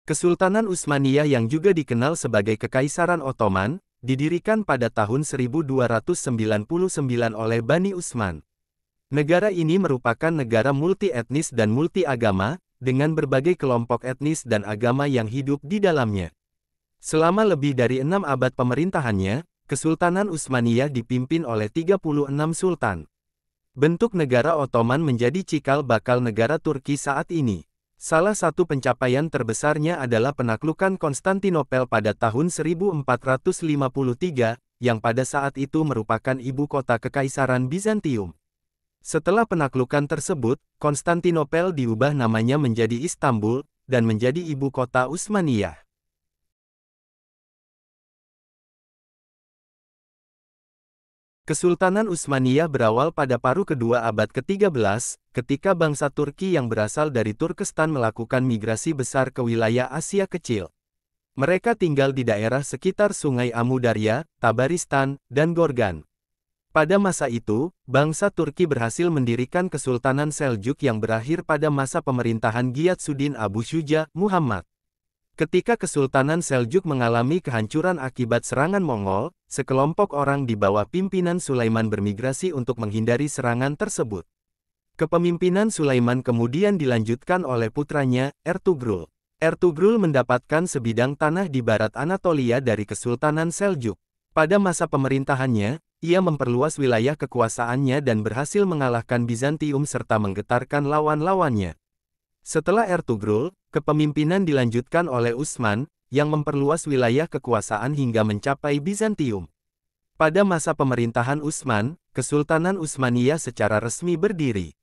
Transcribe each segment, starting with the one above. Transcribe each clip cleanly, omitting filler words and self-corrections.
Kesultanan Utsmaniyah yang juga dikenal sebagai Kekaisaran Ottoman, didirikan pada tahun 1299 oleh Bani Utsman. Negara ini merupakan negara multi-etnis dan multi-agama, dengan berbagai kelompok etnis dan agama yang hidup di dalamnya. Selama lebih dari 6 abad pemerintahannya, Kesultanan Utsmaniyah dipimpin oleh 36 sultan. Bentuk negara Ottoman menjadi cikal bakal negara Turki saat ini. Salah satu pencapaian terbesarnya adalah penaklukan Konstantinopel pada tahun 1453, yang pada saat itu merupakan ibu kota Kekaisaran Bizantium. Setelah penaklukan tersebut, Konstantinopel diubah namanya menjadi Istanbul, dan menjadi ibu kota Utsmaniyah. Kesultanan Utsmaniyah berawal pada paruh kedua abad ke-13, ketika bangsa Turki yang berasal dari Turkestan melakukan migrasi besar ke wilayah Asia Kecil. Mereka tinggal di daerah sekitar Sungai Amudarya, Tabaristan, dan Gorgan. Pada masa itu, bangsa Turki berhasil mendirikan Kesultanan Seljuk yang berakhir pada masa pemerintahan Giyatsuddin Abu Syuja, Muhammad. Ketika Kesultanan Seljuk mengalami kehancuran akibat serangan Mongol, sekelompok orang di bawah pimpinan Sulaiman bermigrasi untuk menghindari serangan tersebut. Kepemimpinan Sulaiman kemudian dilanjutkan oleh putranya, Ertugrul. Ertugrul mendapatkan sebidang tanah di barat Anatolia dari Kesultanan Seljuk. Pada masa pemerintahannya, ia memperluas wilayah kekuasaannya dan berhasil mengalahkan Bizantium serta menggetarkan lawan-lawannya. Setelah Ertugrul, kepemimpinan dilanjutkan oleh Utsman, yang memperluas wilayah kekuasaan hingga mencapai Bizantium. Pada masa pemerintahan Utsman, Kesultanan Utsmaniyah secara resmi berdiri.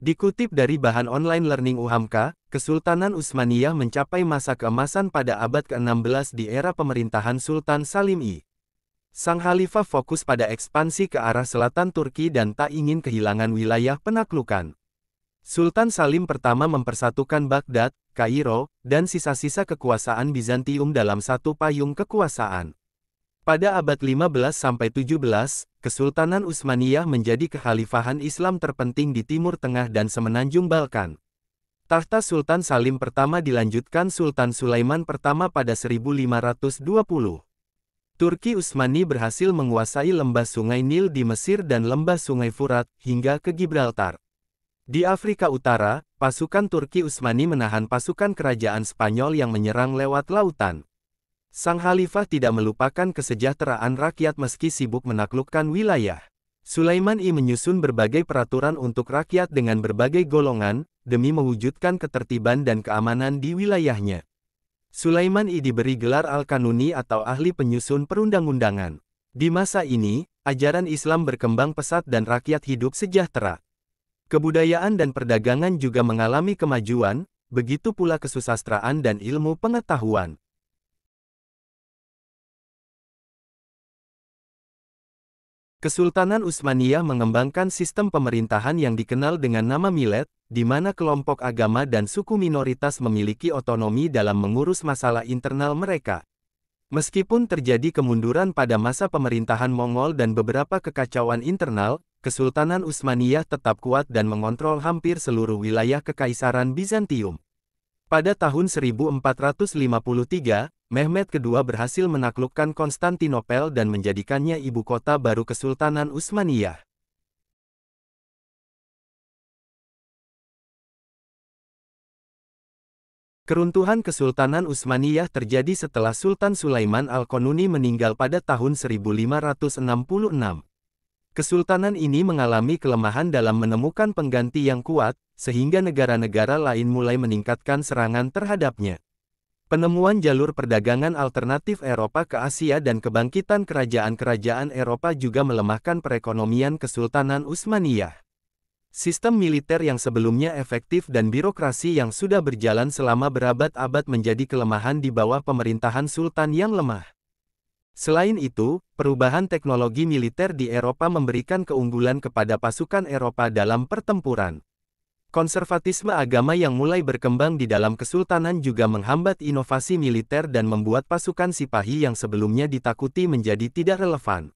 Dikutip dari bahan online learning UHAMKA, Kesultanan Utsmaniyah mencapai masa keemasan pada abad ke-16 di era pemerintahan Sultan Salim I. Sang Khalifah fokus pada ekspansi ke arah selatan Turki dan tak ingin kehilangan wilayah penaklukan. Sultan Salim pertama mempersatukan Baghdad, Kairo, dan sisa-sisa kekuasaan Bizantium dalam satu payung kekuasaan. Pada abad 15-17, Kesultanan Utsmaniyah menjadi kekhalifahan Islam terpenting di Timur Tengah dan Semenanjung Balkan. Tahta Sultan Salim pertama dilanjutkan Sultan Sulaiman pertama pada 1520. Turki Utsmani berhasil menguasai lembah Sungai Nil di Mesir dan lembah Sungai Furat, hingga ke Gibraltar. Di Afrika Utara, pasukan Turki Utsmani menahan pasukan kerajaan Spanyol yang menyerang lewat lautan. Sang Khalifah tidak melupakan kesejahteraan rakyat meski sibuk menaklukkan wilayah. Sulaiman I menyusun berbagai peraturan untuk rakyat dengan berbagai golongan, demi mewujudkan ketertiban dan keamanan di wilayahnya. Sulaiman I diberi gelar Al-Kanuni atau ahli penyusun perundang-undangan. Di masa ini, ajaran Islam berkembang pesat dan rakyat hidup sejahtera. Kebudayaan dan perdagangan juga mengalami kemajuan, begitu pula kesusastraan dan ilmu pengetahuan. Kesultanan Utsmaniyah mengembangkan sistem pemerintahan yang dikenal dengan nama Millet, di mana kelompok agama dan suku minoritas memiliki otonomi dalam mengurus masalah internal mereka. Meskipun terjadi kemunduran pada masa pemerintahan Mongol dan beberapa kekacauan internal, Kesultanan Utsmaniyah tetap kuat dan mengontrol hampir seluruh wilayah Kekaisaran Bizantium. Pada tahun 1453, Mehmed II berhasil menaklukkan Konstantinopel dan menjadikannya ibu kota baru Kesultanan Utsmaniyah. Keruntuhan Kesultanan Utsmaniyah terjadi setelah Sultan Sulaiman Al-Qanuni meninggal pada tahun 1566. Kesultanan ini mengalami kelemahan dalam menemukan pengganti yang kuat, sehingga negara-negara lain mulai meningkatkan serangan terhadapnya. Penemuan jalur perdagangan alternatif Eropa ke Asia dan kebangkitan kerajaan-kerajaan Eropa juga melemahkan perekonomian Kesultanan Utsmaniyah. Sistem militer yang sebelumnya efektif dan birokrasi yang sudah berjalan selama berabad-abad menjadi kelemahan di bawah pemerintahan sultan yang lemah. Selain itu, perubahan teknologi militer di Eropa memberikan keunggulan kepada pasukan Eropa dalam pertempuran. Konservatisme agama yang mulai berkembang di dalam kesultanan juga menghambat inovasi militer dan membuat pasukan Sipahi yang sebelumnya ditakuti menjadi tidak relevan.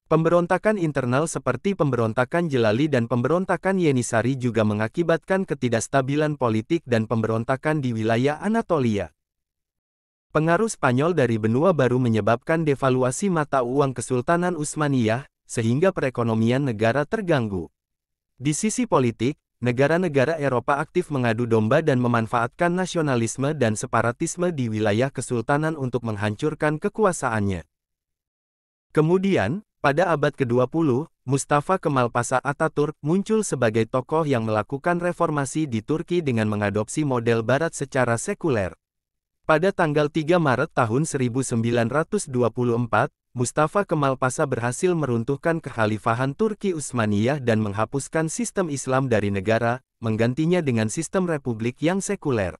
Pemberontakan internal seperti pemberontakan Jelali dan pemberontakan Yenisari juga mengakibatkan ketidakstabilan politik dan pemberontakan di wilayah Anatolia. Pengaruh Spanyol dari benua baru menyebabkan devaluasi mata uang Kesultanan Utsmaniyah, sehingga perekonomian negara terganggu. Di sisi politik, negara-negara Eropa aktif mengadu domba dan memanfaatkan nasionalisme dan separatisme di wilayah kesultanan untuk menghancurkan kekuasaannya. Kemudian, pada abad ke-20, Mustafa Kemal Pasha Ataturk muncul sebagai tokoh yang melakukan reformasi di Turki dengan mengadopsi model Barat secara sekuler. Pada tanggal 3 Maret tahun 1924, Mustafa Kemal Pasha berhasil meruntuhkan kekhalifahan Turki Utsmaniyah dan menghapuskan sistem Islam dari negara, menggantinya dengan sistem republik yang sekuler.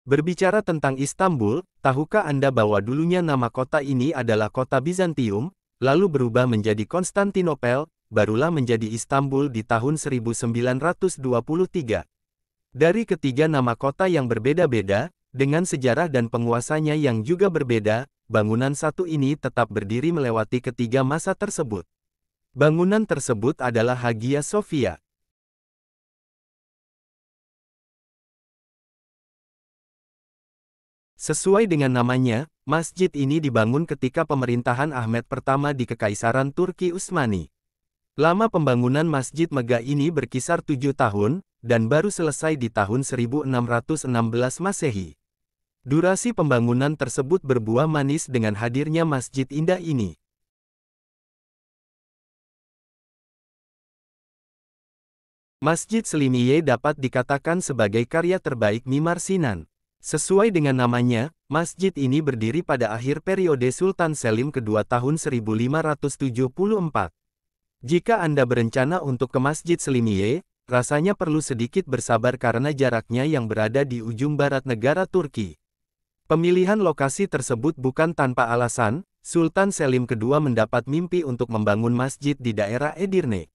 Berbicara tentang Istanbul, tahukah Anda bahwa dulunya nama kota ini adalah kota Bizantium, lalu berubah menjadi Konstantinopel, barulah menjadi Istanbul di tahun 1923. Dari ketiga nama kota yang berbeda-beda, dengan sejarah dan penguasanya yang juga berbeda, bangunan satu ini tetap berdiri melewati ketiga masa tersebut. Bangunan tersebut adalah Hagia Sophia. Sesuai dengan namanya, masjid ini dibangun ketika pemerintahan Ahmed pertama di Kekaisaran Turki Utsmani. Lama pembangunan Masjid Megah ini berkisar 7 tahun, dan baru selesai di tahun 1616 Masehi. Durasi pembangunan tersebut berbuah manis dengan hadirnya masjid indah ini. Masjid Selimiye dapat dikatakan sebagai karya terbaik Mimar Sinan. Sesuai dengan namanya, masjid ini berdiri pada akhir periode Sultan Selim kedua tahun 1574. Jika Anda berencana untuk ke Masjid Selimiye, rasanya perlu sedikit bersabar karena jaraknya yang berada di ujung barat negara Turki. Pemilihan lokasi tersebut bukan tanpa alasan, Sultan Selim kedua mendapat mimpi untuk membangun masjid di daerah Edirne.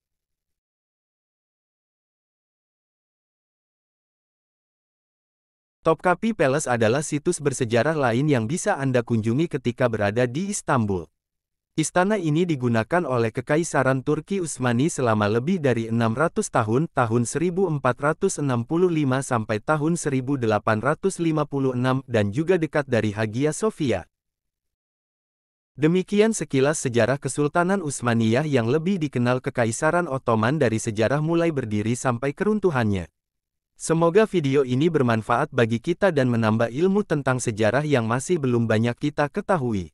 Topkapi Palace adalah situs bersejarah lain yang bisa Anda kunjungi ketika berada di Istanbul. Istana ini digunakan oleh Kekaisaran Turki Utsmani selama lebih dari 600 tahun, tahun 1465 sampai tahun 1856, dan juga dekat dari Hagia Sophia. Demikian sekilas sejarah Kesultanan Utsmaniyah yang lebih dikenal Kekaisaran Ottoman dari sejarah mulai berdiri sampai keruntuhannya. Semoga video ini bermanfaat bagi kita dan menambah ilmu tentang sejarah yang masih belum banyak kita ketahui.